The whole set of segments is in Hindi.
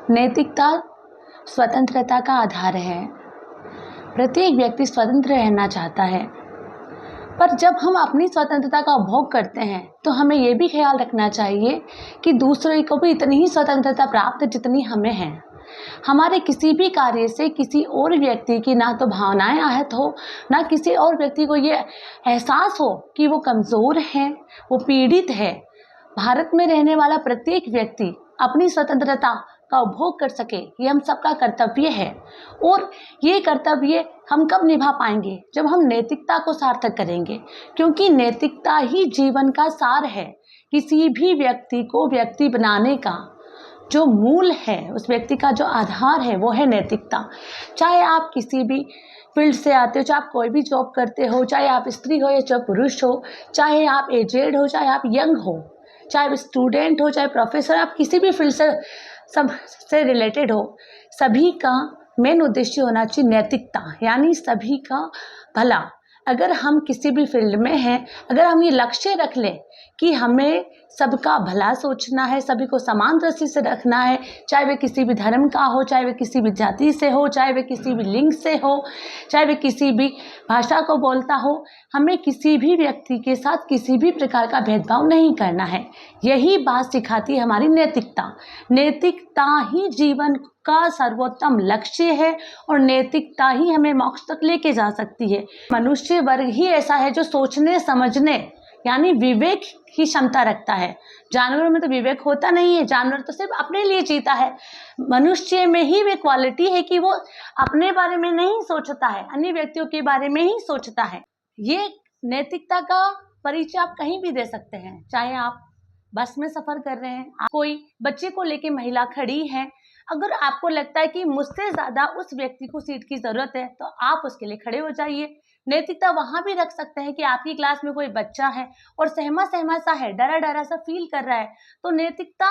नैतिकता स्वतंत्रता का आधार है। प्रत्येक व्यक्ति स्वतंत्र रहना चाहता है, पर जब हम अपनी स्वतंत्रता का उपभोग करते हैं तो हमें ये भी ख्याल रखना चाहिए कि दूसरे को भी इतनी ही स्वतंत्रता प्राप्त जितनी हमें है। हमारे किसी भी कार्य से किसी और व्यक्ति की ना तो भावनाएं आहत हो, ना किसी और व्यक्ति को ये एहसास हो कि वो कमज़ोर है, वो पीड़ित है। भारत में रहने वाला प्रत्येक व्यक्ति अपनी स्वतंत्रता का उपभोग कर सके, ये हम सबका कर्तव्य है। और ये कर्तव्य हम कब निभा पाएंगे? जब हम नैतिकता को सार्थक करेंगे, क्योंकि नैतिकता ही जीवन का सार है। किसी भी व्यक्ति को व्यक्ति बनाने का जो मूल है, उस व्यक्ति का जो आधार है, वो है नैतिकता। चाहे आप किसी भी फील्ड से आते हो, चाहे आप कोई भी जॉब करते हो, चाहे आप स्त्री हो या चाहे पुरुष हो, चाहे आप एजेड हो चाहे आप यंग हो, चाहे स्टूडेंट हो चाहे प्रोफेसर, आप किसी भी फील्ड से सब से रिलेटेड हो, सभी का मेन उद्देश्य होना चाहिए नैतिकता, यानी सभी का भला। अगर हम किसी भी फील्ड में हैं, अगर हम ये लक्ष्य रख लें कि हमें सबका भला सोचना है, सभी को समान दृष्टि से रखना है, चाहे वे किसी भी धर्म का हो, चाहे वे किसी भी जाति से हो, चाहे वे किसी भी लिंग से हो, चाहे वे किसी भी भाषा को बोलता हो, हमें किसी भी व्यक्ति के साथ किसी भी प्रकार का भेदभाव नहीं करना है। यही बात सिखाती है हमारी नैतिकता। नैतिकता ही जीवन का सर्वोत्तम लक्ष्य है और नैतिकता ही हमें मोक्ष तक लेके जा सकती है। मनुष्य वर्ग ही ऐसा है जो सोचने समझने यानी विवेक की क्षमता रखता है। जानवरों में तो विवेक होता नहीं है, जानवर तो सिर्फ अपने लिए जीता है। मनुष्य में ही वे क्वालिटी है कि वो अपने बारे में नहीं सोचता है, अन्य व्यक्तियों के बारे में ही सोचता है। ये नैतिकता का परिचय आप कहीं भी दे सकते हैं, चाहे आप बस में सफर कर रहे हैं, कोई बच्चे को लेके महिला खड़ी है, अगर आपको लगता है कि मुझसे ज्यादा उस व्यक्ति को सीट की जरूरत है तो आप उसके लिए खड़े हो जाइए। नैतिकता वहां भी रख सकते हैं कि आपकी क्लास में कोई बच्चा है और सहमा सहमा सा है, डरा डरा सा फील कर रहा है, तो नैतिकता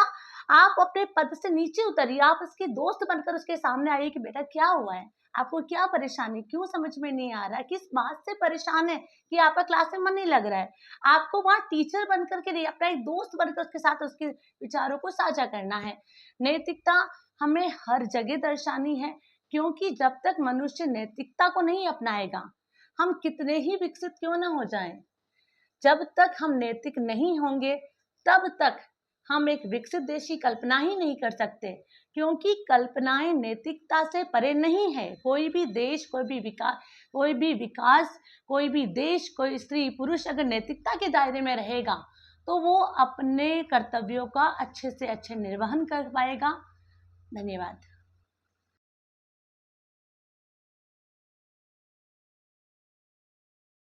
आप अपने पद से नीचे उतरिए, आप उसके दोस्त बनकर उसके सामने आइए कि बेटा क्या हुआ है, आपको क्या परेशानी, क्यों समझ में नहीं आ रहा है, किस बात से परेशान है कि आपका क्लास में मन नहीं लग रहा है। आपको वहां टीचर बनकर के नहीं, अपना एक दोस्त बनकर उसके साथ उसके विचारों को साझा करना है। नैतिकता हमें हर जगह दर्शानी है, क्योंकि जब तक मनुष्य नैतिकता को नहीं अपनाएगा, हम कितने ही विकसित क्यों ना हो जाएं, जब तक हम नैतिक नहीं होंगे तब तक हम एक विकसित देश की कल्पना ही नहीं कर सकते, क्योंकि कल्पनाएं नैतिकता से परे नहीं है। कोई भी देश, कोई भी देश, कोई स्त्री पुरुष अगर नैतिकता के दायरे में रहेगा तो वो अपने कर्तव्यों का अच्छे से अच्छे निर्वहन कर पाएगा। धन्यवाद।